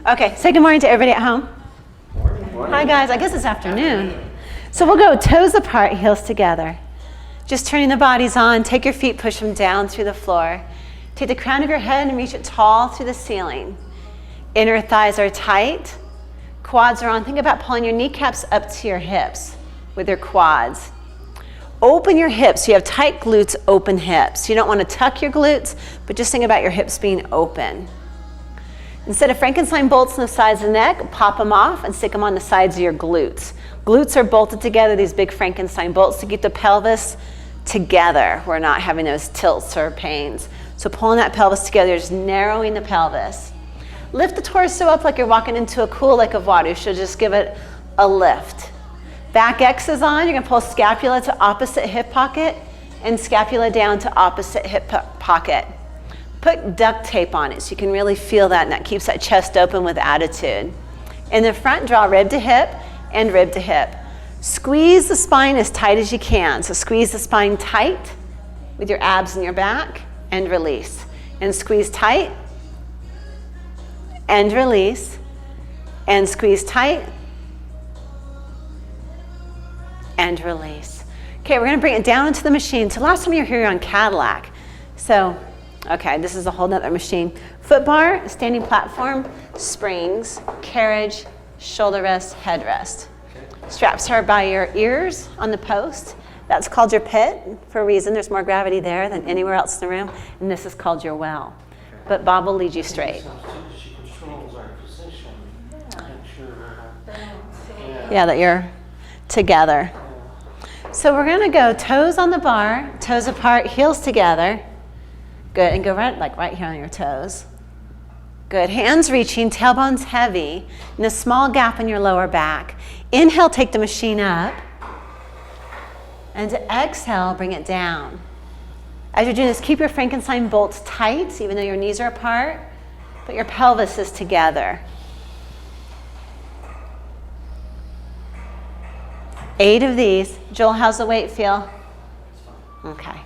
Okay, say good morning to everybody at home. Morning. Hi guys, I guess it's afternoon. So we'll go toes apart, heels together. Just turning the bodies on, take your feet, push them down through the floor. Take the crown of your head and reach it tall through the ceiling. Inner thighs are tight, quads are on. Think about pulling your kneecaps up to your hips with your quads. Open your hips, so you have tight glutes, open hips. You don't want to tuck your glutes, but just think about your hips being open. Instead of Frankenstein bolts on the sides of the neck, pop them off and stick them on the sides of your glutes. Glutes are bolted together, these big Frankenstein bolts, to keep the pelvis together. We're not having those tilts or pains. So pulling that pelvis together, just narrowing the pelvis. Lift the torso up like you're walking into a cool lake of water. You should just give it a lift. Back X is on. You're going to pull scapula to opposite hip pocket and scapula down to opposite hip pocket. Put duct tape on it so you can really feel that, and that keeps that chest open with attitude. In the front, draw rib to hip and rib to hip. Squeeze the spine as tight as you can. So squeeze the spine tight with your abs in your back and release. And squeeze tight and release. And squeeze tight and release. Okay, we're going to bring it down into the machine. So last time you were here on Cadillac. So okay, this is a whole nother machine. Foot bar, standing platform, springs, carriage, shoulder rest, head rest. Straps are by your ears on the post. That's called your pit for a reason. There's more gravity there than anywhere else in the room. And this is called your well. But Bob will lead you straight. She controls our position. Yeah, that you're together. So we're going to go toes on the bar, toes apart, heels together. Good, and go right here on your toes. Good, hands reaching, tailbones heavy, and a small gap in your lower back. Inhale, take the machine up. And to exhale, bring it down. As you're doing this, keep your Frankenstein bolts tight, even though your knees are apart, but your pelvis is together. 8 of these. Joel, how's the weight feel? Okay.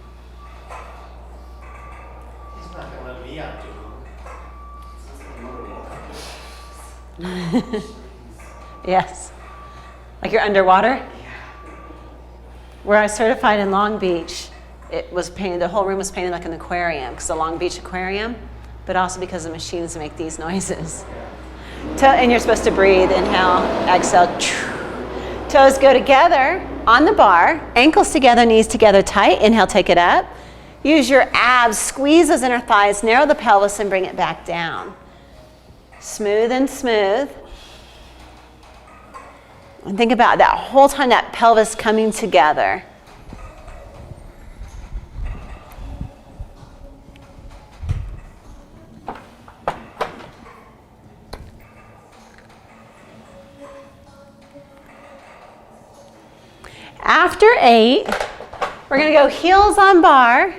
Yes. Like you're underwater? Where I certified in Long Beach, it was painted, the whole room was painted like an aquarium, because the Long Beach Aquarium, but also because the machines make these noises. And you're supposed to breathe, inhale, exhale. Toes go together on the bar, ankles together, knees together tight. Inhale, take it up. Use your abs, squeeze those inner thighs, narrow the pelvis, and bring it back down. Smooth and smooth. And think about that whole time, that pelvis coming together. After 8, we're going to go heels on bar,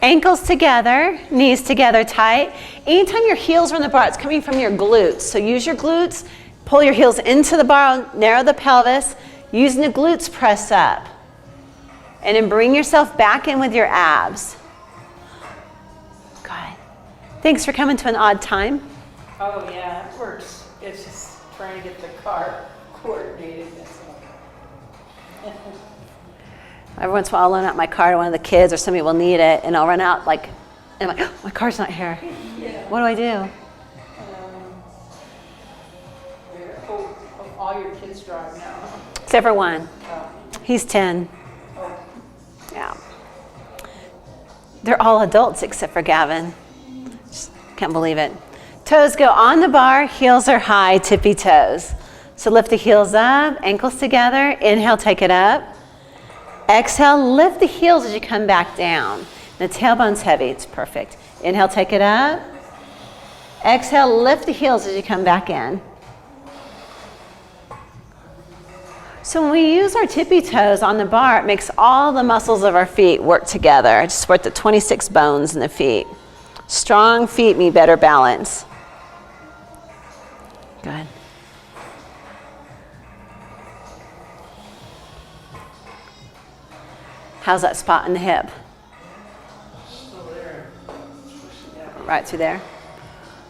ankles together, knees together tight. Anytime your heels are on the bar, it's coming from your glutes. So use your glutes, pull your heels into the bar, narrow the pelvis. Using the glutes, press up. And then bring yourself back in with your abs. Good. Thanks for coming to an odd time. Oh yeah, it works. It's just trying to get the car coordinated. Every once in a while, I'll loan out my car to one of the kids, or somebody will need it, and I'll run out and I'm like, oh, my car's not here. Yeah. What do I do? All your kids drive now. Except for one. Oh. He's 10. Oh. Yeah. They're all adults except for Gavin. Just can't believe it. Toes go on the bar, heels are high, tippy toes. So lift the heels up, ankles together. Inhale, take it up. Exhale, lift the heels as you come back down. The tailbone's heavy, it's perfect. Inhale, take it up. Exhale, lift the heels as you come back in. So when we use our tippy toes on the bar, it makes all the muscles of our feet work together. Just work the 26 bones in the feet. Strong feet mean better balance. Good. How's that spot in the hip? Right through there.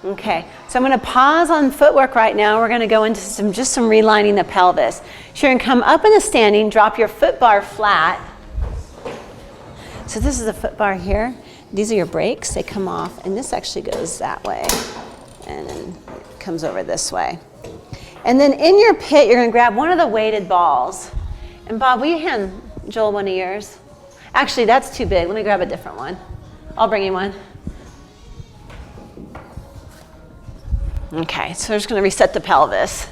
Okay, so I'm going to pause on footwork right now. We're going to go into just some relining the pelvis. So you're going to come up in a standing, drop your foot bar flat. So this is a foot bar here. These are your brakes. They come off, and this actually goes that way, and then it comes over this way. And then in your pit, you're going to grab one of the weighted balls. And Bob, will you hand Joel one of yours? Actually, that's too big. Let me grab a different one. I'll bring you one. Okay, so we're just going to reset the pelvis.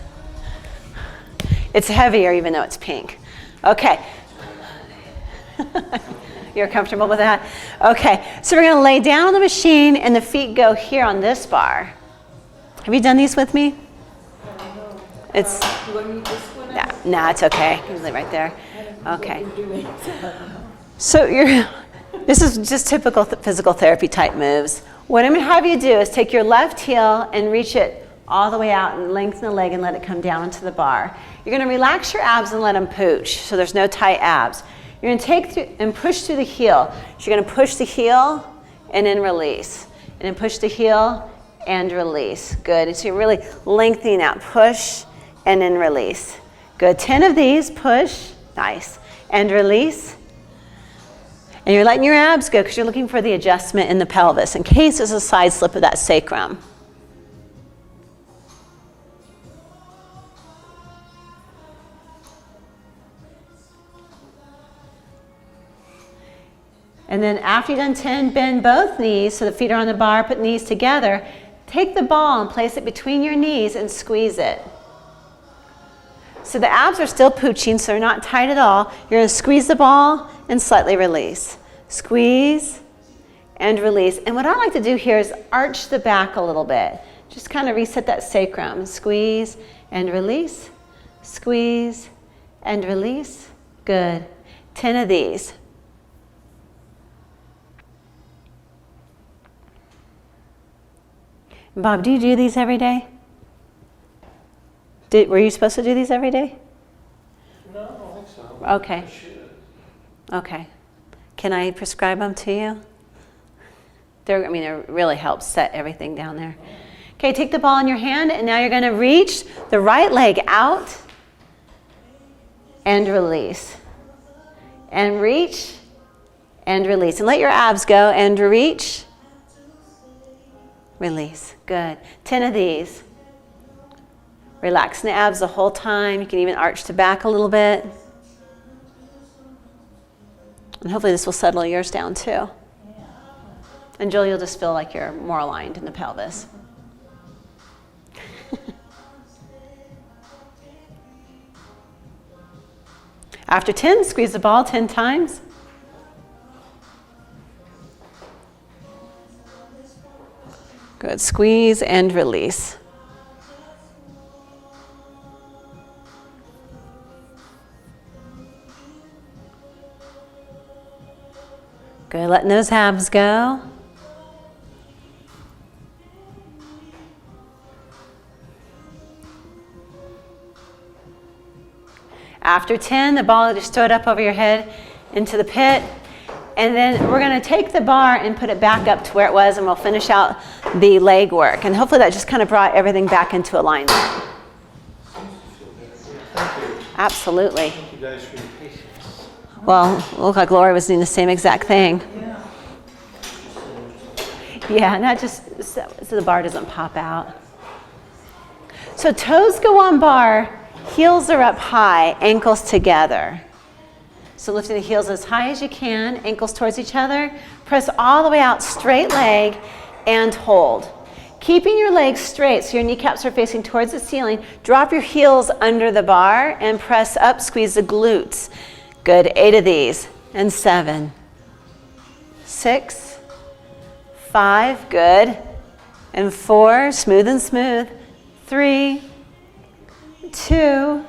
It's heavier even though it's pink. Okay. You're comfortable with that? Okay, so we're going to lay down on the machine and the feet go here on this bar. Have you done these with me? It's, You want me this one? nah, it's okay. You can lay right there. Okay. So this is just typical physical therapy type moves. What I'm going to have you do is take your left heel and reach it all the way out and lengthen the leg and let it come down into the bar. You're going to relax your abs and let them pooch so there's no tight abs. You're going to take through and push through the heel. So you're going to push the heel and then release. And then push the heel and release. Good. And so you're really lengthening out. Push and then release. Good. 10 of these. Push. Nice. And release. And you're letting your abs go because you're looking for the adjustment in the pelvis in case there's a side slip of that sacrum. And then after you've done 10, bend both knees so the feet are on the bar, put knees together. Take the ball and place it between your knees and squeeze it. So the abs are still pooching, so they're not tight at all. You're going to squeeze the ball and slightly release. Squeeze and release. And what I like to do here is arch the back a little bit. Just kind of reset that sacrum. Squeeze and release. Squeeze and release. Good. 10 of these. Bob, do you do these every day? Were you supposed to do these every day? No, I don't think so. Okay. I should. Okay. Can I prescribe them to you? They really help set everything down there. Okay, take the ball in your hand, and now you're going to reach the right leg out and release. And reach and release. And let your abs go and reach. Release. Good. 10 of these. Relaxing the abs the whole time. You can even arch the back a little bit. And hopefully this will settle yours down too. And Joel, you'll just feel like you're more aligned in the pelvis. After 10, squeeze the ball 10 times. Good. Squeeze and release. Good. Letting those abs go. After 10, the ball, just throw it up over your head into the pit. And then we're going to take the bar and put it back up to where it was, and we'll finish out the leg work. And hopefully that just kind of brought everything back into alignment. Absolutely. Thank you guys for your patience. Well, it looked like Lori was doing the same exact thing. Yeah, not just so the bar doesn't pop out. So toes go on bar, heels are up high, ankles together. So lifting the heels as high as you can, ankles towards each other. Press all the way out, straight leg, and hold. Keeping your legs straight so your kneecaps are facing towards the ceiling. Drop your heels under the bar and press up, squeeze the glutes. Good. 8 of these. And 7. 6. 5. Good. And 4. Smooth and smooth. 3. 2.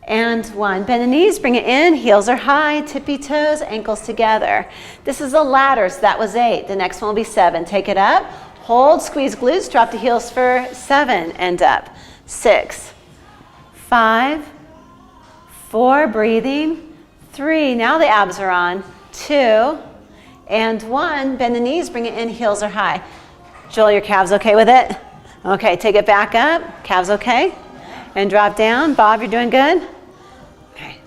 And 1. Bend the knees, bring it in, heels are high, tippy toes, ankles together. This is a ladder, so that was 8. The next one will be 7. Take it up, hold, squeeze glutes, drop the heels for 7 and up. 6, 5, 4, breathing. 3, now the abs are on. 2, and 1. Bend the knees, bring it in, heels are high. Joel, your calves okay with it? Okay, take it back up. Calves okay? And drop down. Bob, you're doing good? Okay.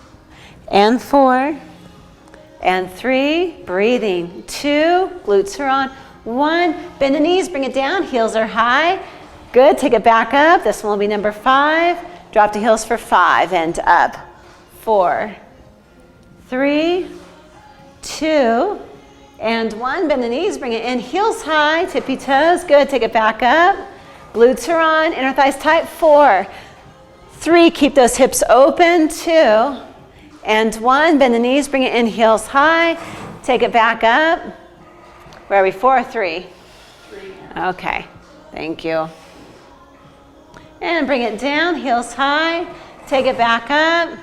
And 4. And 3. Breathing. 2. Glutes are on. 1. Bend the knees. Bring it down. Heels are high. Good. Take it back up. This one will be number 5. Drop the heels for 5 and up. 4. 3. 2. And 1. Bend the knees. Bring it in. Heels high. Tippy toes. Good. Take it back up. Glutes are on. Inner thighs tight. 4. 3. Keep those hips open. 2. And 1. Bend the knees. Bring it in. Heels high. Take it back up. Where are we? 4 or 3? 3. Okay. Thank you. And bring it down. Heels high. Take it back up.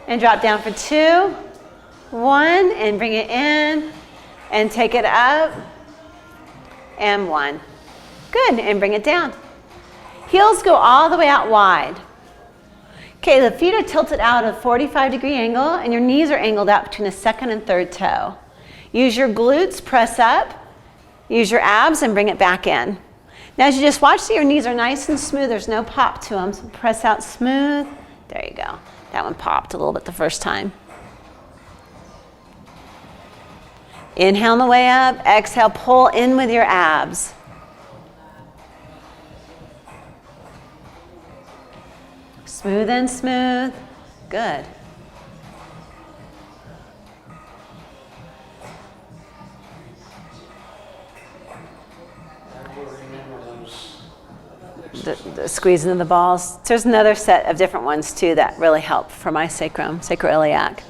And drop down for 2. 1. And bring it in. And take it up. And 1. Good. And bring it down. Heels go all the way out wide. Okay, the feet are tilted out at a 45-degree angle, and your knees are angled out between the second and third toe. Use your glutes, press up. Use your abs, and bring it back in. Now, as you just watch, see your knees are nice and smooth. There's no pop to them, so press out smooth. There you go. That one popped a little bit the first time. Inhale on the way up. Exhale, pull in with your abs. Smooth and smooth. Good. The squeezing of the balls. There's another set of different ones too that really help for my sacroiliac.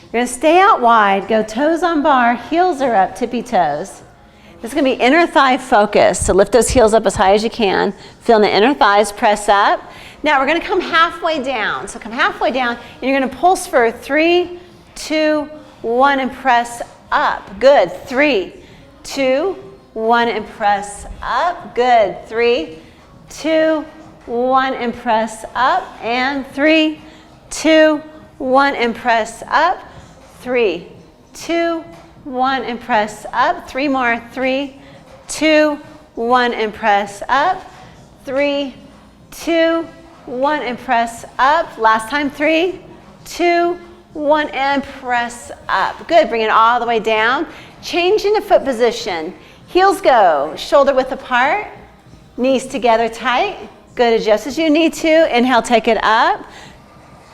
You're going to stay out wide, go toes on bar, heels are up, tippy toes. This is going to be inner thigh focus, so lift those heels up as high as you can. Feel in the inner thighs, press up. Now we're going to come halfway down. So come halfway down, and you're going to pulse for 3, 2, 1, and press up. Good. 3, 2, 1, and press up. Good. 3, 2, 1, and press up. And 3, 2, 1, and press up. 3, 2, 1, and press up. 3 more. 3, 2, 1, and press up. 3, 2, 1, and press up. Last time. 3, 2, 1, and press up. Good. Bring it all the way down. Change into foot position. Heels go shoulder width apart. Knees together tight. Good. Adjust as you need to. Inhale, take it up.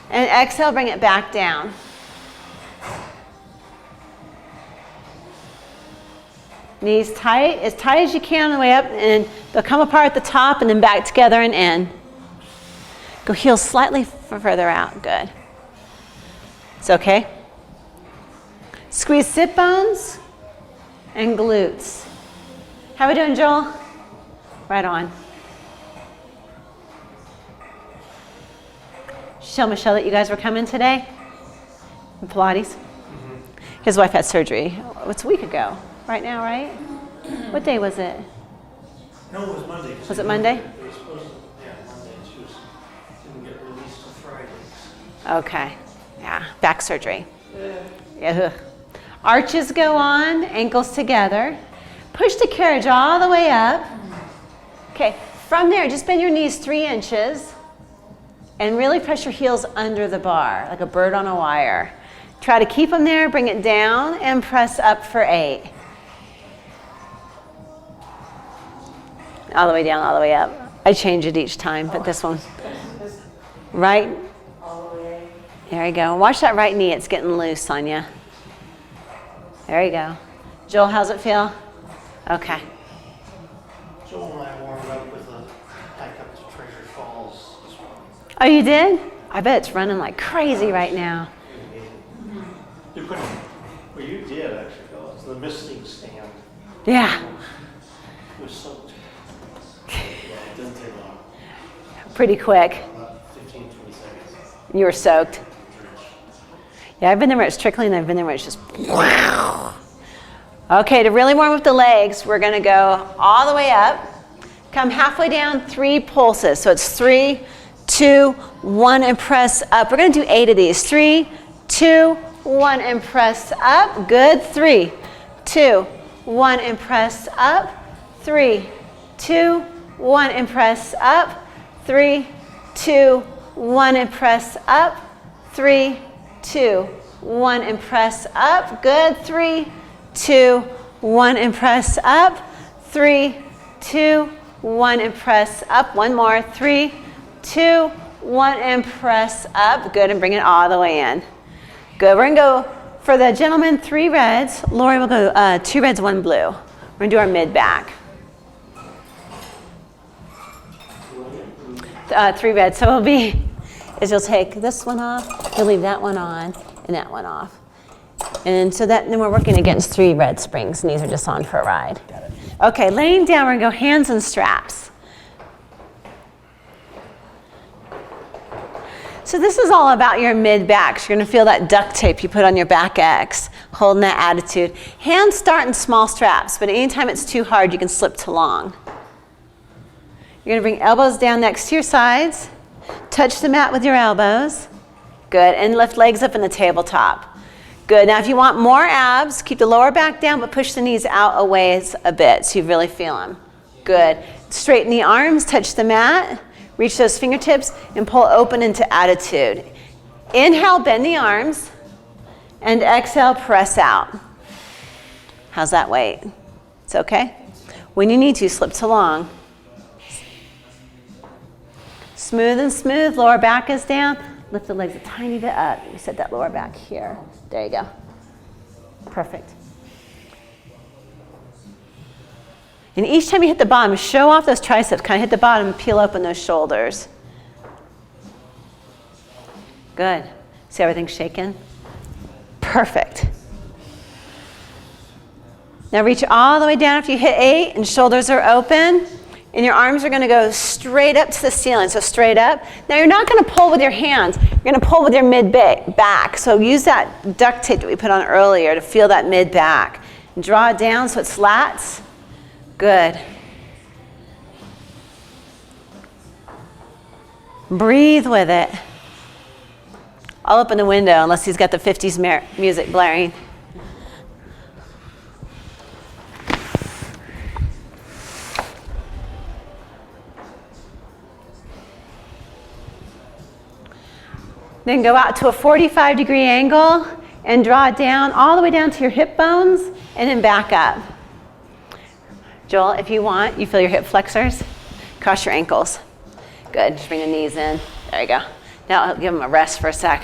And exhale, bring it back down. Knees tight as you can on the way up, and they'll come apart at the top and then back together and in. Go heels slightly further out. Good. It's okay. Squeeze sit bones and glutes. How we doing, Joel? Right on. Tell Michelle that you guys were coming today? Pilates? Mm-hmm. His wife had surgery. It's a week ago. Right now, right? What day was it? No, it was Monday. Was it Monday? It was supposed to, Monday. She didn't get released till Friday. Okay. Yeah, back surgery. Yeah. Arches go on, ankles together. Push the carriage all the way up. Okay, from there, just bend your knees 3 inches and really press your heels under the bar, like a bird on a wire. Try to keep them there, bring it down, and press up for 8. All the way down, all the way up. I change it each time, but this one. Right? All the way. There you go. Watch that right knee. It's getting loose on you. There you go. Joel, how's it feel? Okay. Joel and I warmed up with a hike up to Treasure Falls this morning. Oh, you did? I bet it's running like crazy right now. You couldn't, well, you did actually, go. It's the misting stand. Yeah. It was soaked. Yeah, it doesn't take long. Pretty quick. About 15, 20 seconds. You were soaked. Yeah, I've been there where it's trickling, and I've been there where it's just. Okay, to really warm up the legs, we're going to go all the way up. Come halfway down, 3 pulses. So it's 3, 2, 1, and press up. We're going to do 8 of these. 3, 2, 1, and press up. Good. 3, 2, 1, and press up. 3, 2, 1, and press up. 3, 2, 1, and press up. 3, 2, 1, and press up. Good. 3, 2, 1, and press up. 3, 2, 1, and press up. One more. 3, 2, 1, and press up. Good. And bring it all the way in. Good. We're going to go for the gentleman, 3 reds. Lori will go 2 reds, 1 blue. We're going to do our mid back. 3 reds. So it'll be, is you'll take this one off, you'll leave that one on, and that one off. And so that, then we're working against 3 red springs, and these are just on for a ride. Got it. Okay, laying down, we're going to go hands and straps. So this is all about your mid-back. So you're going to feel that duct tape you put on your back X, holding that attitude. Hands start in small straps, but anytime it's too hard, you can slip to long. You're going to bring elbows down next to your sides. Touch the mat with your elbows. Good. And lift legs up in the tabletop. Good. Now if you want more abs, keep the lower back down, but push the knees out a ways a bit so you really feel them. Good. Straighten the arms, touch the mat. Reach those fingertips and pull open into attitude. Inhale, bend the arms. And exhale, press out. How's that weight? It's okay? When you need to, slip to long. Smooth and smooth, lower back is down. Lift the legs a tiny bit up. You set that lower back here. There you go. Perfect. And each time you hit the bottom, show off those triceps. Kind of hit the bottom and peel open those shoulders. Good. See everything shaking? Perfect. Now reach all the way down after you hit 8 and shoulders are open. And your arms are going to go straight up to the ceiling, so straight up. Now you're not going to pull with your hands. You're going to pull with your mid-back. So use that duct tape that we put on earlier to feel that mid-back. And draw it down so it slats. Good. Breathe with it. I'll open the window unless he's got the 50s music blaring. Then go out to a 45-degree angle and draw it down all the way down to your hip bones and then back up. Joel, if you want, you feel your hip flexors, cross your ankles. Good, just bring the knees in. There you go. Now I'll give them a rest for a sec.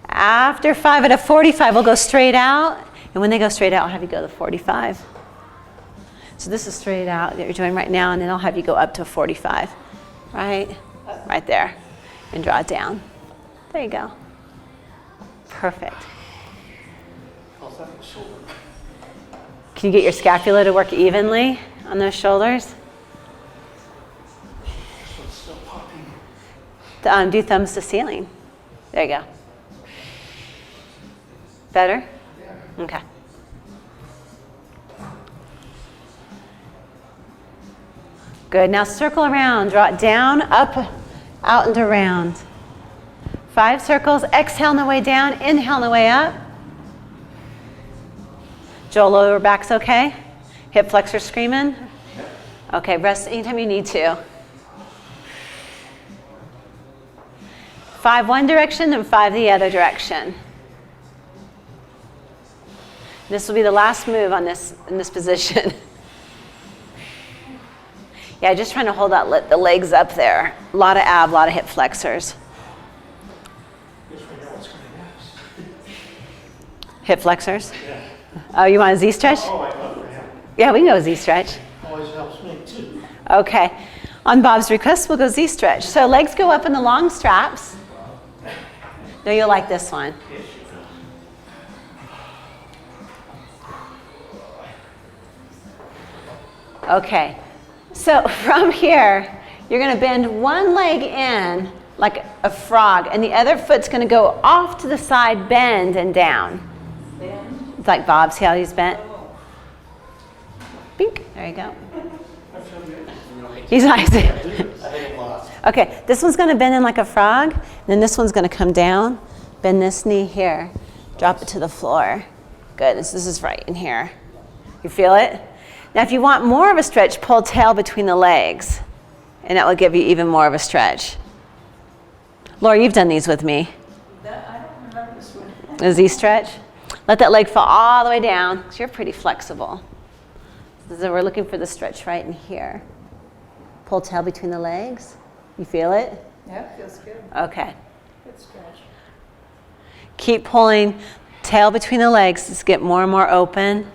After 5 at a 45, we'll go straight out. And when they go straight out, I'll have you go to 45. So this is straight out that you're doing right now, and then I'll have you go up to 45. Right there. And draw it down. There you go. Perfect. How's that shoulder? Can you get your scapula to work evenly on those shoulders? So it's still popping. Do thumbs to ceiling. There you go. Better? Yeah. Okay. Good. Now circle around. Draw it down, up, out, and around. 5 circles. Exhale on the way down. Inhale on the way up. Joel, lower back's okay? Hip flexor screaming? Okay, rest anytime you need to. 5 one direction and 5 the other direction. This will be the last move on in this position. Yeah, just trying to hold that the legs up there. A lot of ab, a lot of hip flexors. Guess we know what's coming next. Hip flexors? Yeah. Oh, you want a Z stretch? Oh, I love for him. Yeah, we can go Z stretch. Always helps me too. Okay. On Bob's request, we'll go Z stretch. So legs go up in the long straps. No, you'll like this one. Okay. So from here, you're going to bend one leg in like a frog, and the other foot's going to go off to the side, bend, and down. It's like Bob. See how he's bent? Bink. There you go. He's like, I think I'm lost. okay, this one's going to bend in like a frog, and then this one's going to come down, Bend this knee here. Drop it to the floor. Good. This is right in here. You feel it? Now, if you want more of a stretch, pull tail between the legs, and that will give you even more of a stretch. Laura, you've done these with me. I don't remember this one. A Z stretch. Let that leg fall all the way down, because you're pretty flexible. So we're looking for the stretch right in here. Pull tail between the legs. You feel it? Yeah, it feels good. Okay. Good stretch. Keep pulling tail between the legs. Just get more and more open.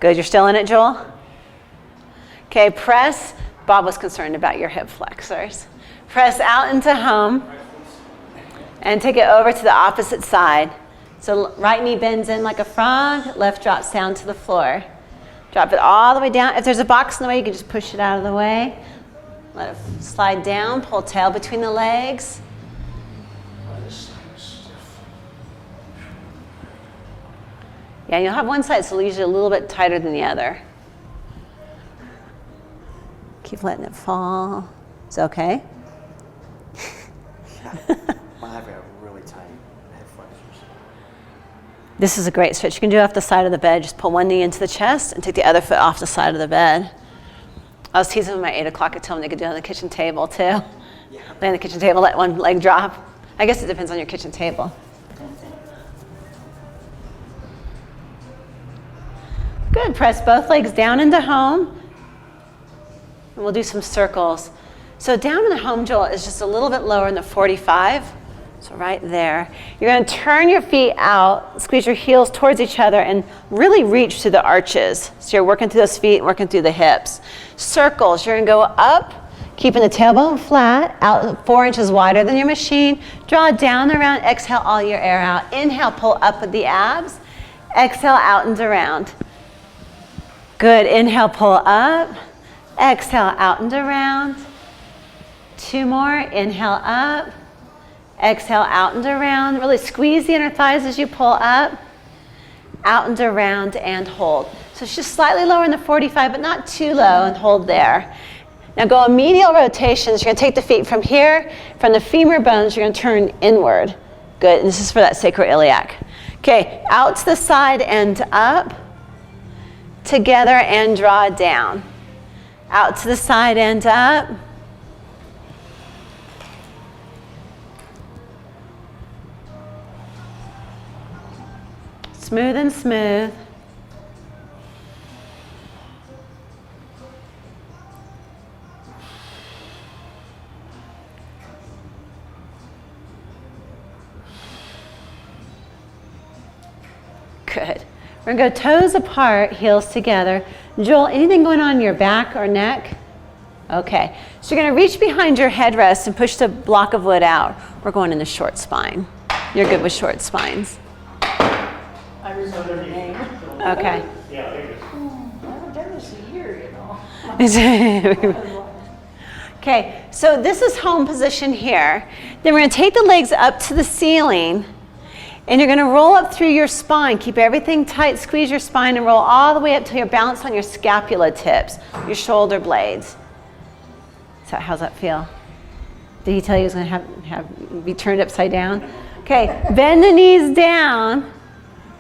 Good. You're still in it, Joel? Okay, press. Bob was concerned about your hip flexors. Press out into home and take it over to the opposite side. So right knee bends in like a frog, left drops down to the floor. Drop it all the way down. If there's a box in the way, you can just push it out of the way. Let it slide down, pull tail between the legs. Yeah, you'll have one side that's usually a little bit tighter than the other. Keep letting it fall. It's okay. I have a really tight hip flexors. This is a great stretch. You can do it off the side of the bed. Just pull one knee into the chest and take the other foot off the side of the bed. I was teasing them at 8 o'clock. I told them they could do it on the kitchen table too. Yeah. Lay on the kitchen table, let one leg drop. I guess it depends on your kitchen table. Good. Press both legs down into home. And we'll do some circles. So down in the home, Joel, is just a little bit lower in the 45. So right there. You're going to turn your feet out, squeeze your heels towards each other, and really reach through the arches. So you're working through those feet and working through the hips. Circles. You're going to go up, keeping the tailbone flat, out 4 inches wider than your machine. Draw down and around. Exhale all your air out. Inhale, pull up with the abs. Exhale, out and around. Good. Inhale, pull up. Exhale, out and around. 2 more. Inhale, up. Exhale, out and around. Really squeeze the inner thighs as you pull up. Out and around and hold. So it's just slightly lower in the 45, but not too low, and hold there. Now go in medial rotations. You're going to take the feet from here, from the femur bones, you're going to turn inward. Good. And this is for that sacroiliac. Okay, out to the side and up. Together and draw down. Out to the side and up. Smooth and smooth. Good. We're going to go toes apart, heels together. Joel, anything going on in your back or neck? Okay. So you're going to reach behind your headrest and push the block of wood out. We're going in the short spine. You're good with short spines. I remember the name. Okay. I haven't done this in a year, you know. Okay, so this is home position here. Then we're going to take the legs up to the ceiling, and you're going to roll up through your spine. Keep everything tight, squeeze your spine, and roll all the way up till you're balanced on your scapula tips, your shoulder blades. So how's that feel? Did he tell you he was going to be turned upside down? Okay, bend the knees down.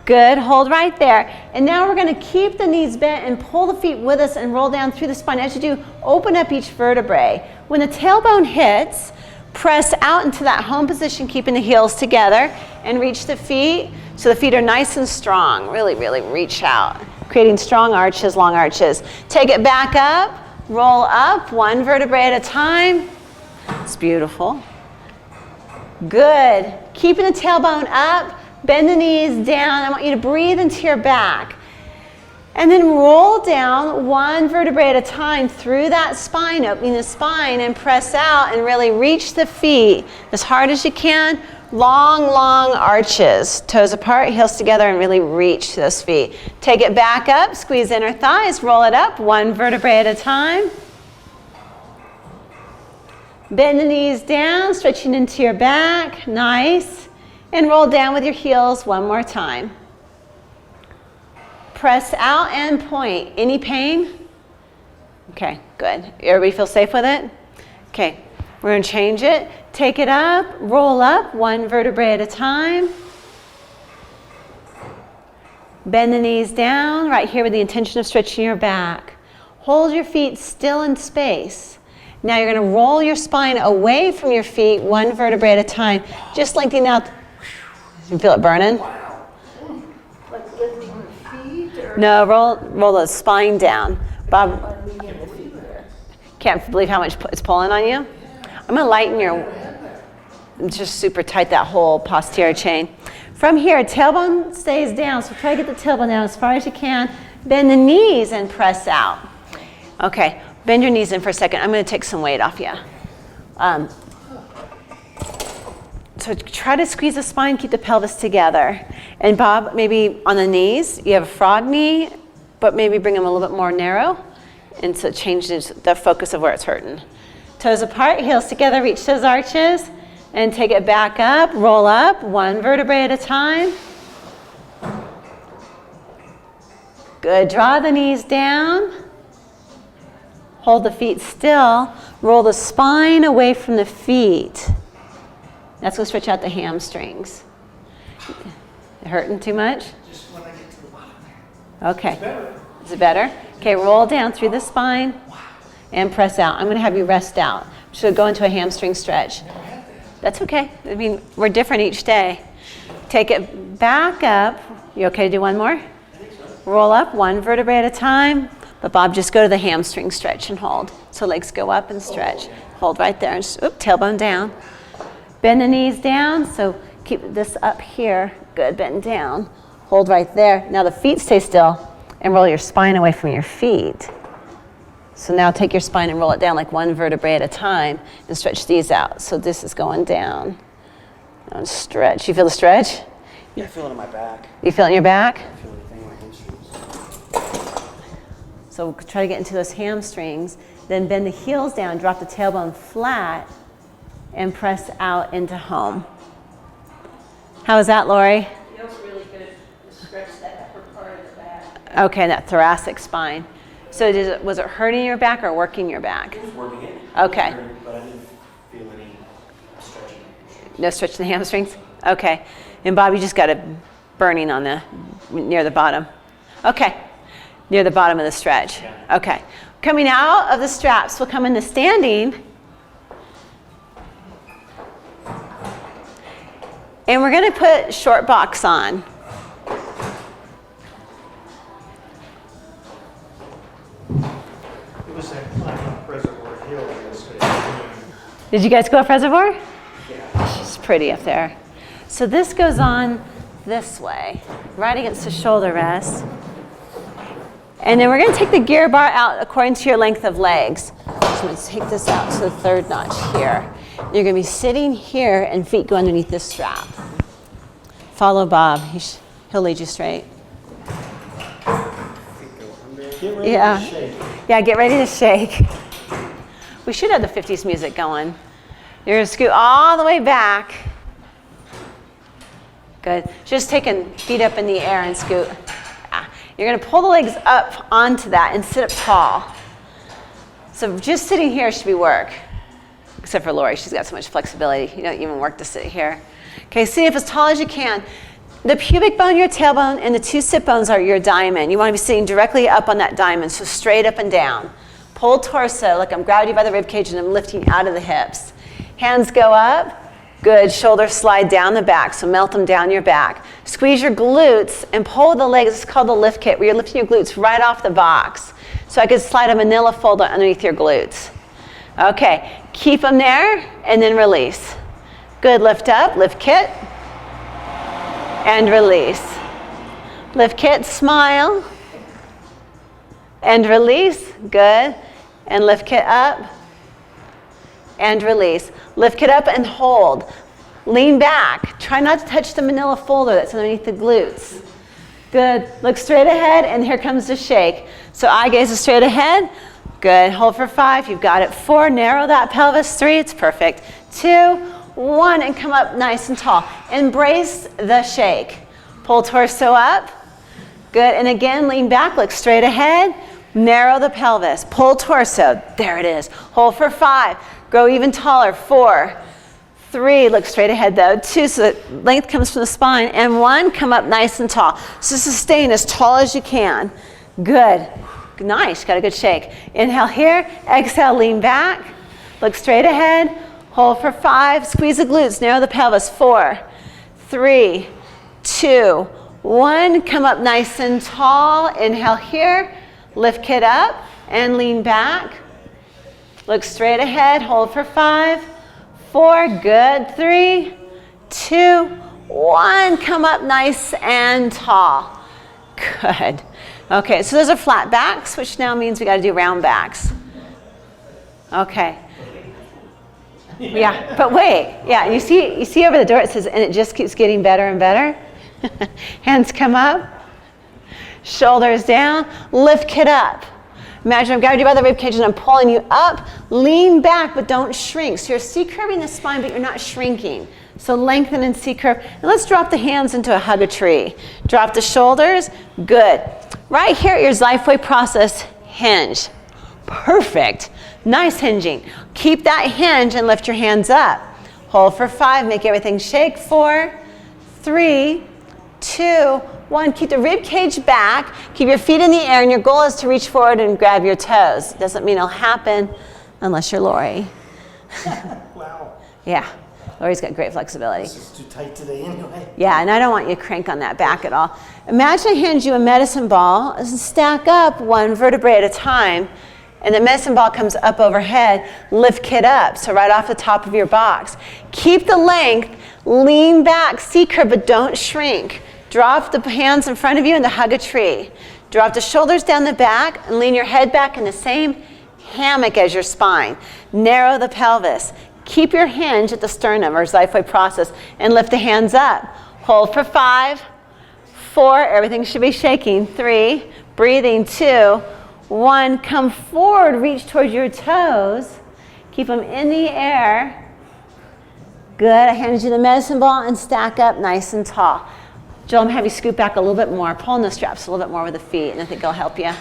Good, hold right there. And now we're going to keep the knees bent and pull the feet with us and roll down through the spine. As you do, open up each vertebrae. When the tailbone hits, press out into that home position, keeping the heels together, and reach the feet so the feet are nice and strong. Really, really reach out, creating strong arches, long arches. Take it back up, roll up, 1 vertebrae at a time. It's beautiful. Good. Keeping the tailbone up. Bend the knees down. I want you to breathe into your back. And then roll down 1 vertebrae at a time through that spine, opening the spine, and press out and really reach the feet as hard as you can. Long, long arches. Toes apart, heels together, and really reach to those feet. Take it back up, squeeze inner thighs, roll it up 1 vertebrae at a time. Bend the knees down, stretching into your back. Nice. And roll down with your heels 1 more time. Press out and point. Any pain? Okay, good. Everybody feel safe with it? Okay, we're going to change it. Take it up, roll up, one vertebrae at a time. Bend the knees down, right here with the intention of stretching your back. Hold your feet still in space. Now you're going to roll your spine away from your feet, one vertebrae at a time, just lengthening out. You feel it burning? Like lifting the feet or? No, roll the spine down. Bob, Leaving the feet there. can't believe how much it's pulling on you. I'm going to lighten your, just super tight that whole posterior chain. From here, tailbone stays down, so try to get the tailbone down as far as you can. Bend the knees and press out. Okay, bend your knees in for a second. I'm going to take some weight off you. So try to squeeze the spine, keep the pelvis together. And Bob, maybe on the knees, you have a frog knee, but maybe bring them a little bit more narrow. And so it changes the focus of where it's hurting. Toes apart, heels together, reach those arches. And take it back up, roll up, one vertebrae at a time. Good, draw the knees down. Hold the feet still. Roll the spine away from the feet. That's going to stretch out the hamstrings. Hurting too much? Just when I get to the bottom there. Okay. It's better. Is it better? Okay, roll down through the spine and press out. I'm going to have you rest out. So go into a hamstring stretch. That's okay. I mean, we're different each day. Take it back up. You okay to do one more? Roll up one vertebrae at a time. But Bob, just go to the hamstring stretch and hold. So legs go up and stretch. Hold right there. And just, tailbone down. Bend the knees down. So keep this up here. Good, bend down. Hold right there. Now the feet stay still and roll your spine away from your feet. So now take your spine and roll it down like one vertebrae at a time and stretch these out. So this is going down. Now stretch. You feel the stretch? Yeah, I feel it in my back. You feel it in your back? I feel everything in my hamstrings. So try to get into those hamstrings. Then bend the heels down, drop the tailbone flat, and press out into home. How is that, Lori? Feels really good to stretch that upper part of the back. Okay, that thoracic spine. So was it hurting your back or working your back? It was working it. Okay. But I didn't feel any stretching. No stretch in the hamstrings? Okay. And Bob, you just got a burning on near the bottom. Okay. Near the bottom of the stretch. Yeah. Okay. Coming out of the straps, we'll come into standing. And we're going to put short box on. It was at Reservoir Hill yesterday. Did you guys go up Reservoir? Yeah. It's pretty up there. So this goes on this way, right against the shoulder rest. And then we're going to take the gear bar out according to your length of legs. So I'm going to take this out to the third notch here. You're going to be sitting here and feet go underneath this strap. Follow Bob. He'll lead you straight. Get ready Yeah. to shake. Yeah, get ready to shake. We should have the 50s music going. You're going to scoot all the way back. Good. Just taking feet up in the air and scoot. You're going to pull the legs up onto that and sit up tall. So just sitting here should be work. Except for Lori, she's got so much flexibility. You don't even work to sit here. Okay, sit up as tall as you can. The pubic bone, your tailbone, and the two sit bones are your diamond. You want to be sitting directly up on that diamond, so straight up and down. Pull torso, like I'm grabbing you by the rib cage and I'm lifting out of the hips. Hands go up. Good. Shoulders slide down the back, so melt them down your back. Squeeze your glutes and pull the legs. It's called the lift kit, where you're lifting your glutes right off the box. So I could slide a manila folder underneath your glutes. Okay, keep them there and then release. Good. Lift up, lift kit, and release. Lift kit, smile, and release. Good. And lift kit up. And release. Lift it up and hold. Lean back. Try not to touch the manila folder that's underneath the glutes. Good. Look straight ahead, and here comes the shake. So eye gaze is straight ahead. Good. Hold for 5. You've got it. 4. Narrow that pelvis. 3. It's perfect. 2, 1, and come up nice and tall. Embrace the shake. Pull torso up. Good. And again, lean back. Look straight ahead. Narrow the pelvis. Pull torso. There it is. Hold for 5. Grow even taller. 4, 3, look straight ahead though. 2, so that length comes from the spine. And 1, come up nice and tall. So sustain as tall as you can. Good. Nice, got a good shake. Inhale here, exhale, lean back. Look straight ahead, hold for 5, squeeze the glutes, narrow the pelvis. 4, 3, 2, 1, come up nice and tall. Inhale here, lift kid up and lean back. Look straight ahead, hold for 5, 4, good. 3, 2, 1, come up nice and tall. Good. Okay, so those are flat backs, which now means we got to do round backs. Okay. Yeah, but wait. Yeah, you see over the door it says, and it just keeps getting better and better. Hands come up, shoulders down, lift kid up. Imagine I'm grabbing you by the rib cage and I'm pulling you up. Lean back, but don't shrink. So you're C-curving the spine, but you're not shrinking. So lengthen and C-curve. And let's drop the hands into a hug a tree. Drop the shoulders. Good. Right here at your xiphoid process, hinge. Perfect. Nice hinging. Keep that hinge and lift your hands up. Hold for 5. Make everything shake. 4, 3, 2, 1. Keep the rib cage back. Keep your feet in the air, and your goal is to reach forward and grab your toes. Doesn't mean it'll happen unless you're Lori. Wow. Yeah. Lori's got great flexibility. This is too tight today anyway. Yeah, and I don't want you to crank on that back at all. Imagine I hand you a medicine ball and stack up 1 vertebrae at a time, and the medicine ball comes up overhead. Lift kid up, so right off the top of your box. Keep the length, lean back, C-curve, but don't shrink. Drop the hands in front of you and hug a tree. Drop the shoulders down the back and lean your head back in the same hammock as your spine. Narrow the pelvis. Keep your hinge at the sternum or xiphoid process and lift the hands up. Hold for 5, 4, everything should be shaking. 3, breathing. 2, 1, come forward, reach towards your toes. Keep them in the air. Good, I handed you the medicine ball and stack up nice and tall. Joel, I'm going to have you scoot back a little bit more, pulling the straps a little bit more with the feet, and I think it'll help you.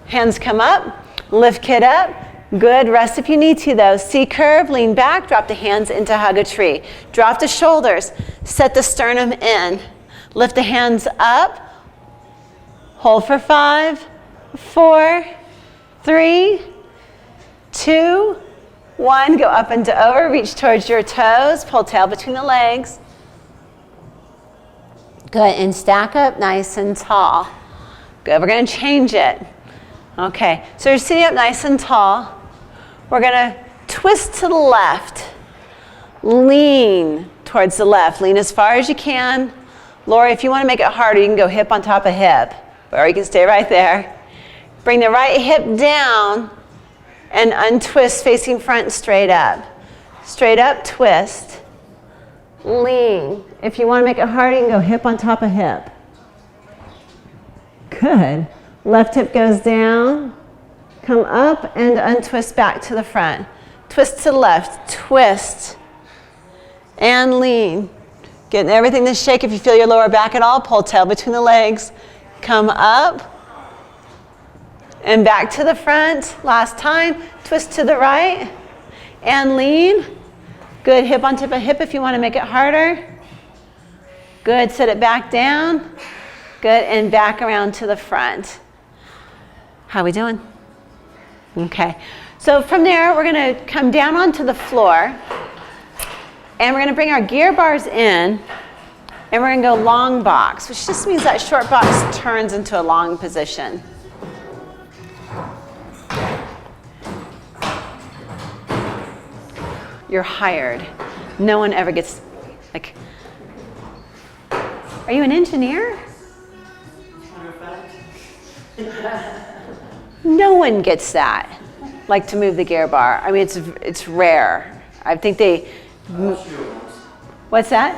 Hands come up, lift kid up. Good, rest if you need to though. C-curve, lean back, drop the hands into hug a tree. Drop the shoulders, set the sternum in. Lift the hands up, hold for 5, 4, 3, 2, 1. Go up and over, reach towards your toes, pull tail between the legs. Good, and stack up nice and tall. Good, we're gonna change it. Okay, so you're sitting up nice and tall. We're gonna twist to the left. Lean towards the left. Lean as far as you can. Lori, if you wanna make it harder, you can go hip on top of hip, or you can stay right there. Bring the right hip down and untwist, facing front, straight up. Straight up, twist. Lean. If you wanna make it harder, you can go hip on top of hip. Good. Left hip goes down, come up and untwist back to the front. Twist to the left, twist, and lean. Getting everything to shake. If you feel your lower back at all, pull tail between the legs. Come up and back to the front. Last time, twist to the right and lean. Good, hip on tip of hip if you want to make it harder. Good, set it back down. Good, and back around to the front. How we doing? Okay, so from there, we're gonna come down onto the floor and we're gonna bring our gear bars in and we're gonna go long box, which just means that short box turns into a long position. You're hired. No one ever gets, like, are you an engineer? No one gets that, like to move the gear bar. I mean, it's rare. I think they. What's that?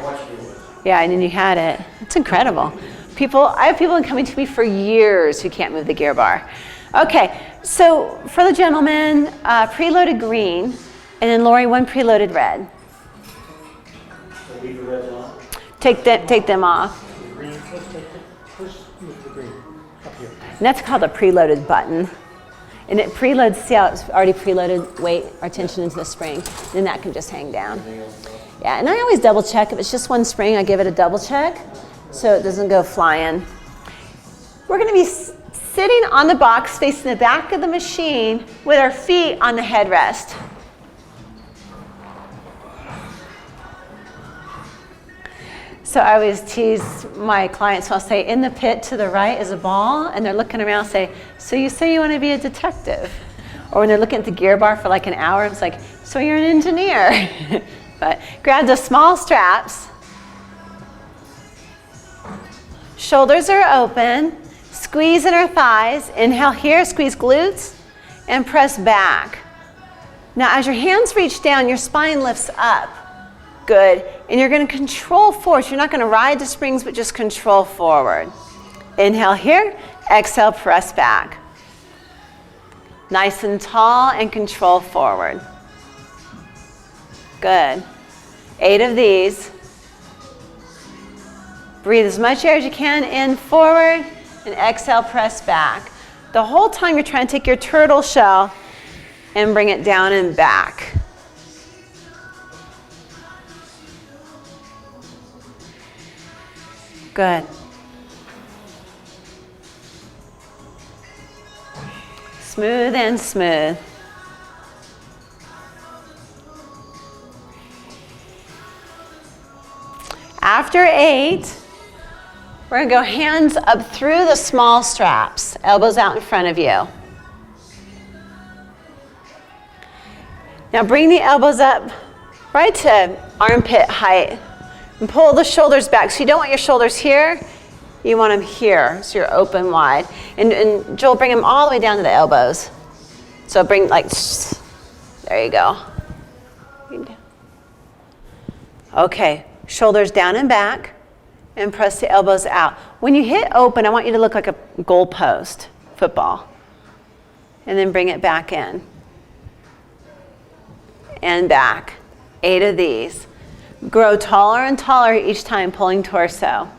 Yeah, and then you had it. It's incredible. I have people coming to me for years who can't move the gear bar. Okay, so for the gentleman, preloaded green, and then Lori, 1 preloaded red. Leave the red on. Take them off. Green, first move the green up here. And that's called a preloaded button. And it preloads, see how it's already preloaded weight or tension into the spring. Then that can just hang down. Yeah, and I always double check. If it's just one spring, I give it a double check so it doesn't go flying. We're going to be sitting on the box facing the back of the machine with our feet on the headrest. So I always tease my clients, I'll say, in the pit to the right is a ball, and they're looking around and say, so you say you want to be a detective? Or when they're looking at the gear bar for like an hour, it's like, so you're an engineer. But grab the small straps. Shoulders are open. Squeeze inner thighs. Inhale here, squeeze glutes, and press back. Now as your hands reach down, your spine lifts up. Good. And you're going to control forward. You're not going to ride the springs, but just control forward. Inhale here. Exhale, press back. Nice and tall and control forward. Good. 8 of these. Breathe as much air as you can in forward and exhale, press back. The whole time you're trying to take your turtle shell and bring it down and back. Good. Smooth and smooth. After 8, we're going to go hands up through the small straps, elbows out in front of you. Now bring the elbows up right to armpit height and pull the shoulders back. So you don't want your shoulders here, you want them here, so you're open wide. And Joel, bring them all the way down to the elbows. So bring like, there you go. Okay. Shoulders down and back, and press the elbows out. When you hit open, I want you to look like a goalpost, football. And then bring it back in. And back. 8 of these. Grow taller and taller each time, pulling torso.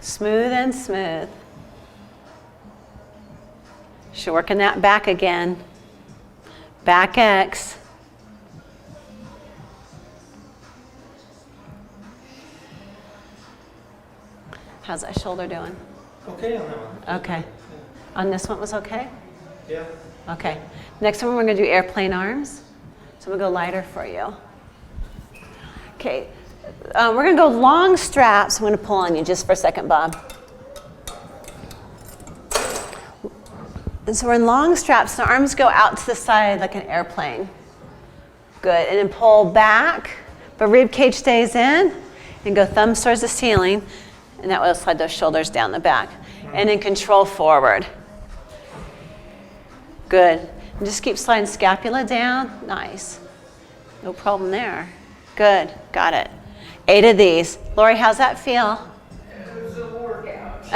Smooth and smooth. She's working that back again. Back X. How's that shoulder doing? Okay on that one. Okay. On this one was okay? Yeah. Okay. Next one we're going to do airplane arms. So I'm going to go lighter for you. Okay. We're going to go long straps. I'm going to pull on you just for a second, Bob. And so we're in long straps, and the arms go out to the side like an airplane. Good, and then pull back, but rib cage stays in, and go thumbs towards the ceiling, and that will slide those shoulders down the back. And then control forward. Good, and just keep sliding scapula down, nice. No problem there. Good, got it. 8 of these. Lori, how's that feel? It was a workout.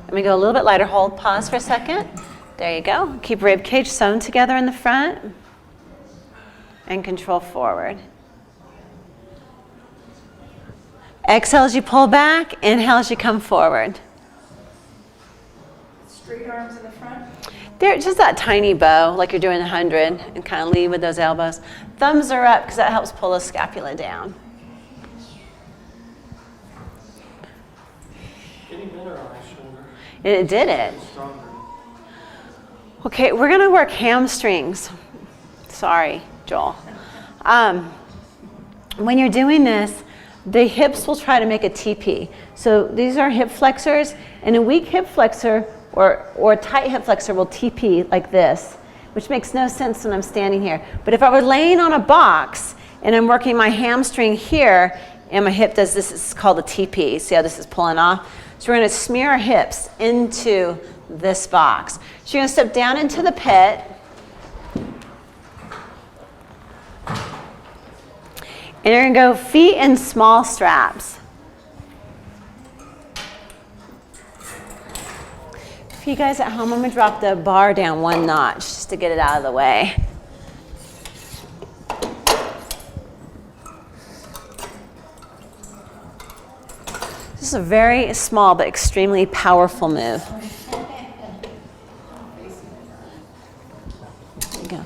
Let me go a little bit lighter. Hold, pause for a second. There you go. Keep rib cage sewn together in the front. And control forward. Exhale as you pull back. Inhale as you come forward. Straight arms in the front. There, just that tiny bow, like you're doing 100, and kind of lead with those elbows. Thumbs are up because that helps pull the scapula down. Getting better on my shoulder. And it did it. Stronger. Okay, we're going to work hamstrings. Sorry, Joel. When you're doing this, the hips will try to make a TP. So these are hip flexors, and a weak hip flexor or a tight hip flexor will TP like this, which makes no sense when I'm standing here. But if I were laying on a box and I'm working my hamstring here and my hip does this, it's called a TP. See how this is pulling off? So we're going to smear our hips into this box. So you're going to step down into the pit. And you're going to go feet in small straps. For you guys at home, I'm going to drop the bar down 1 notch just to get it out of the way. This is a very small but extremely powerful move. There you go.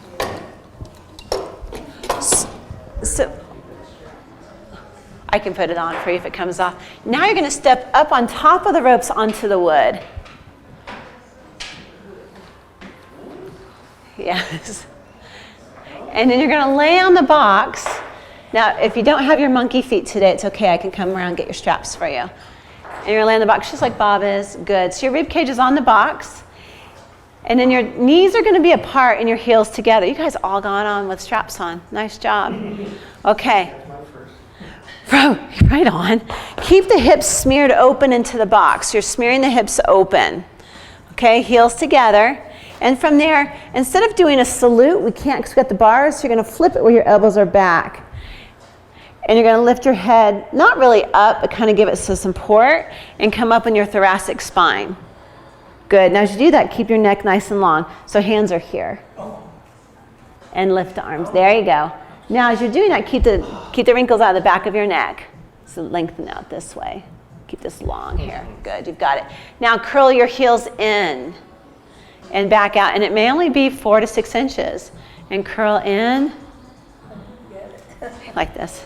So I can put it on for you if it comes off. Now you're going to step up on top of the ropes onto the wood. Yes. And then you're going to lay on the box. Now, if you don't have your monkey feet today, it's okay. I can come around and get your straps for you. And you're going to lay on the box just like Bob is. Good. So your rib cage is on the box. And then your knees are going to be apart and your heels together. You guys all gone on with straps on. Nice job. Okay. Right on. Keep the hips smeared open into the box. You're smearing the hips open. Okay, heels together. And from there, instead of doing a salute, we can't because we've got the bars, so you're going to flip it where your elbows are back. And you're going to lift your head, not really up, but kind of give it some support, and come up in your thoracic spine. Good. Now as you do that, keep your neck nice and long. So hands are here. And lift the arms. There you go. Now as you're doing that, keep the wrinkles out of the back of your neck. So lengthen out this way. Keep this long here. Good. You've got it. Now curl your heels in and back out. And it may only be 4 to 6 inches. And curl in like this.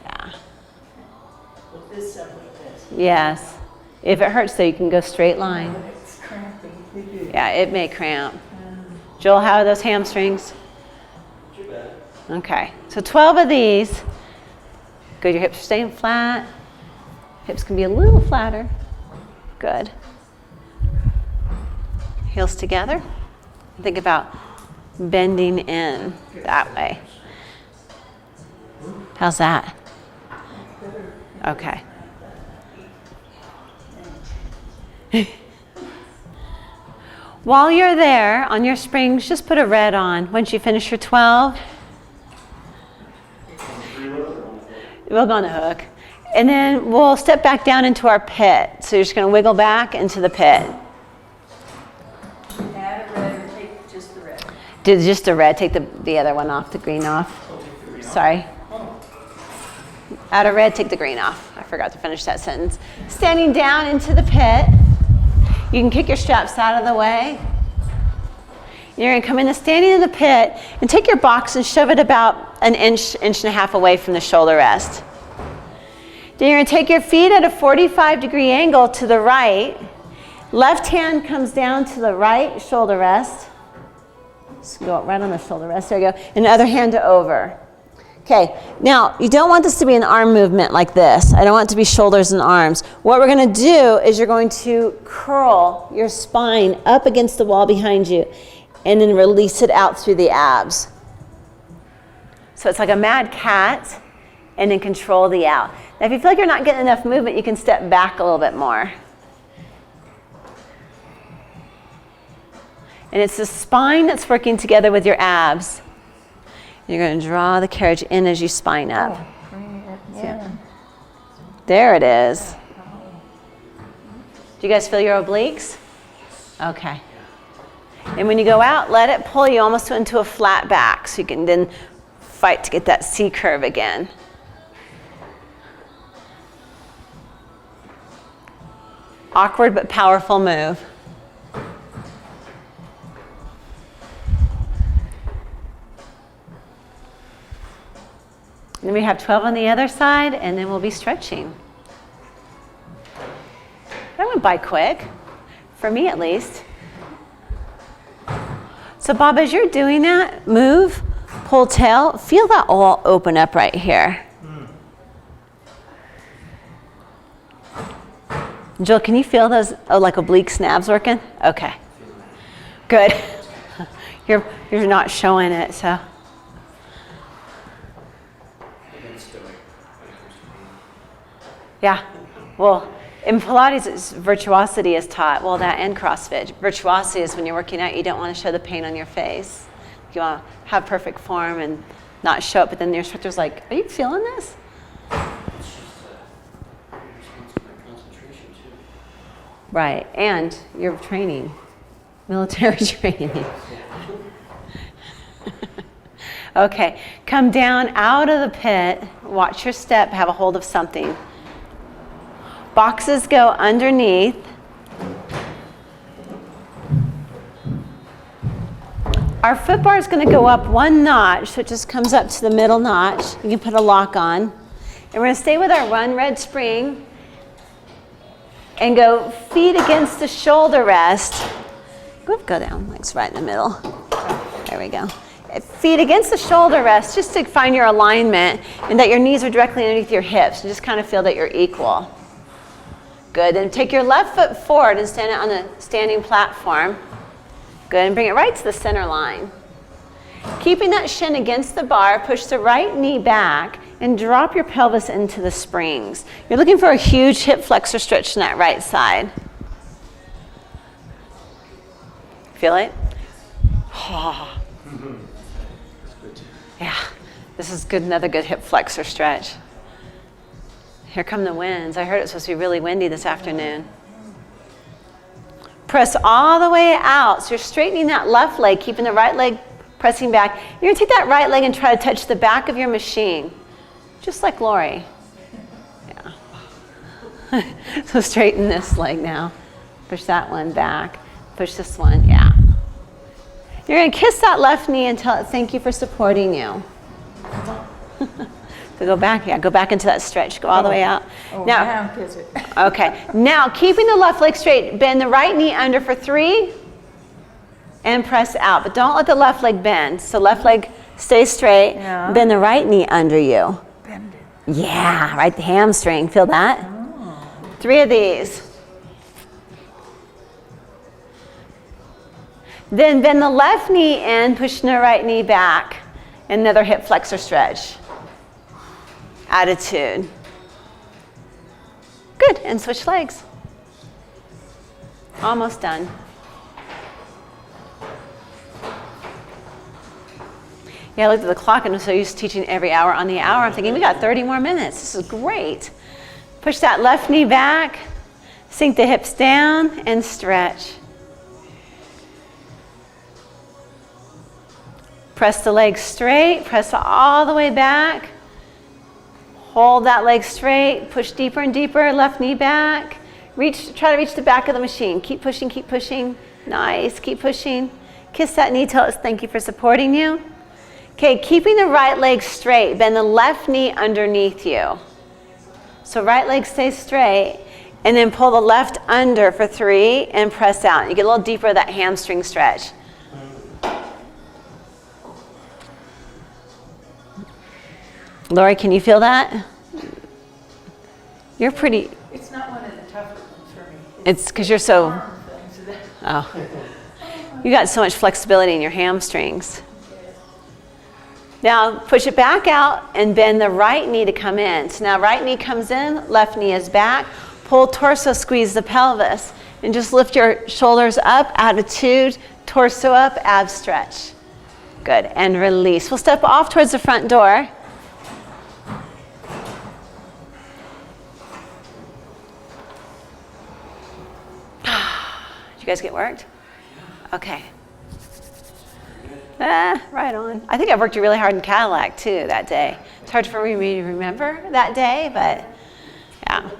Yeah. This up like this. Yes. If it hurts, though, you can go straight line. It's cramping. Yeah, it may cramp. Joel, how are those hamstrings? Too bad. Okay. So 12 of these. Good. Your hips are staying flat. Hips can be a little flatter. Good. Heels together. Think about bending in that way. How's that? Okay. While you're there on your springs, just put a red on. Once you finish your 12, we'll go on the hook. And then we'll step back down into our pit. So you're just going to wiggle back into the pit. Add a red or take just the red. Do just the red. Take the other one off, the green off. Sorry. Add a red, take the green off. I forgot to finish that sentence. Standing down into the pit. You can kick your straps out of the way. You're going to come into standing in the pit and take your box and shove it about an inch, inch and a half away from the shoulder rest. Then you're going to take your feet at a 45-degree angle to the right. Left hand comes down to the right shoulder rest. Just go right on the shoulder rest. There you go. And the other hand to over. Okay, now you don't want this to be an arm movement like this. I don't want it to be shoulders and arms. What we're going to do is you're going to curl your spine up against the wall behind you and then release it out through the abs. So it's like a mad cat and then control the out. Now if you feel like you're not getting enough movement, you can step back a little bit more. And it's the spine that's working together with your abs. You're going to draw the carriage in as you spine up. Yeah. There it is. Do you guys feel your obliques? Okay. And when you go out, let it pull you almost into a flat back so you can then fight to get that C curve again. Awkward but powerful move. Then we have 12 on the other side, and then we'll be stretching. That went by quick, for me at least. So Bob, as you're doing that, move, pull tail, feel that all open up right here. Jill, can you feel those like oblique nabs working? Okay, good. You're not showing it, so. Yeah, well, in Pilates, virtuosity is taught. Well, that and CrossFit. Virtuosity is when you're working out, you don't want to show the pain on your face. You want to have perfect form and not show it, but then your instructor's like, are you feeling this? It's just concentration too. Right, and you're training, military training. Okay, come down out of the pit. Watch your step, have a hold of something. Boxes go underneath. Our foot bar is going to go up one notch, so it just comes up to the middle notch. You can put a lock on. And we're going to stay with our Run Red Spring and go feet against the shoulder rest. Go down, legs right in the middle. There we go. Feet against the shoulder rest, just to find your alignment and that your knees are directly underneath your hips. And just kind of feel that you're equal. Good, and take your left foot forward and stand it on a standing platform. Good, and bring it right to the center line. Keeping that shin against the bar, push the right knee back and drop your pelvis into the springs. You're looking for a huge hip flexor stretch in that right side. Feel it? Oh. Yeah, this is good. Another good hip flexor stretch. Here come the winds. I heard it's supposed to be really windy this afternoon. Press all the way out. So you're straightening that left leg, keeping the right leg pressing back. You're going to take that right leg and try to touch the back of your machine, just like Lori. Yeah. So straighten this leg now. Push that one back. Push this one, yeah. You're going to kiss that left knee and tell it, thank you for supporting you. So go back, yeah, go back into that stretch. Go all the way out. Now, kiss it. okay, now keeping the left leg straight, bend the right knee under for 3 and press out. But don't let the left leg bend. So left leg stay straight, bend the right knee under you. Bend it. Yeah, right, the hamstring, feel that? 3 of these. Then bend the left knee in, pushing the right knee back. Another hip flexor stretch. Attitude. Good, and switch legs. Almost done. Yeah, I looked at the clock and I'm so used to teaching every hour on the hour. I'm thinking, we got 30 more minutes. This is great. Push that left knee back, sink the hips down, and stretch. Press the legs straight, press all the way back. Hold that leg straight, push deeper and deeper, left knee back. Try to reach the back of the machine. Keep pushing, keep pushing. Nice, keep pushing. Kiss that knee, tell us thank you for supporting you. Okay, keeping the right leg straight, bend the left knee underneath you. So right leg stays straight, and then pull the left under for 3 and press out. You get a little deeper of that hamstring stretch. Lori, can you feel that? You're pretty. It's not one of the tougher ones for me. It's because you're so. Arm things. Oh. You got so much flexibility in your hamstrings. Now push it back out and bend the right knee to come in. So now right knee comes in, left knee is back. Pull torso, squeeze the pelvis. And just lift your shoulders up, attitude, torso up, ab stretch. Good, and release. We'll step off towards the front door. Did you guys get worked? Okay. Right on. I think I worked really hard in Cadillac too that day. It's hard for me to remember that day, but yeah.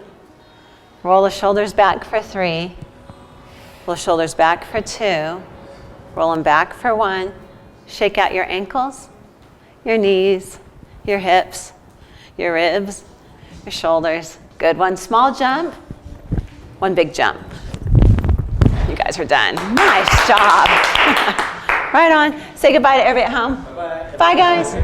Roll the shoulders back for 3. Roll shoulders back for 2. Roll them back for 1. Shake out your ankles, your knees, your hips, your ribs, your shoulders. Good. 1 small jump, 1 big jump. You guys are done. Nice job. Right on. Say goodbye to everybody at home. Bye, guys.